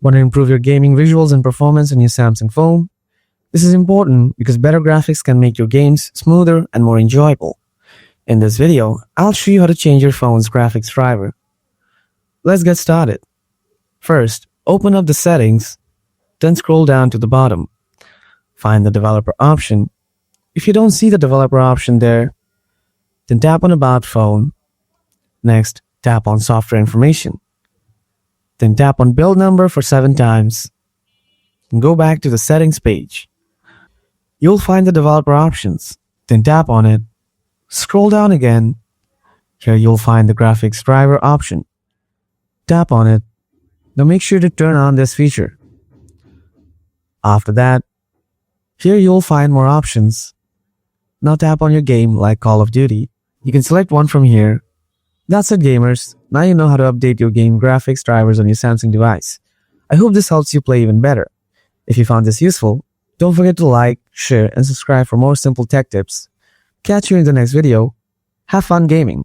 Want to improve your gaming visuals and performance in your Samsung phone? This is important because better graphics can make your games smoother and more enjoyable. In this video, I'll show you how to change your phone's graphics driver. Let's get started. First, open up the settings, then scroll down to the bottom. Find the developer option. If you don't see the developer option there, then tap on About Phone. Next, tap on Software Information. Then tap on Build Number for 7 times. And go back to the Settings page. You'll find the developer options. Then tap on it. Scroll down again. Here you'll find the graphics driver option. Tap on it. Now make sure to turn on this feature. After that, here you'll find more options. Now tap on your game like Call of Duty. You can select one from here. That's it, gamers. Now you know how to update your game graphics drivers on your Samsung device. I hope this helps you play even better. If you found this useful, don't forget to like, share, and subscribe for more simple tech tips. Catch you in the next video. Have fun gaming.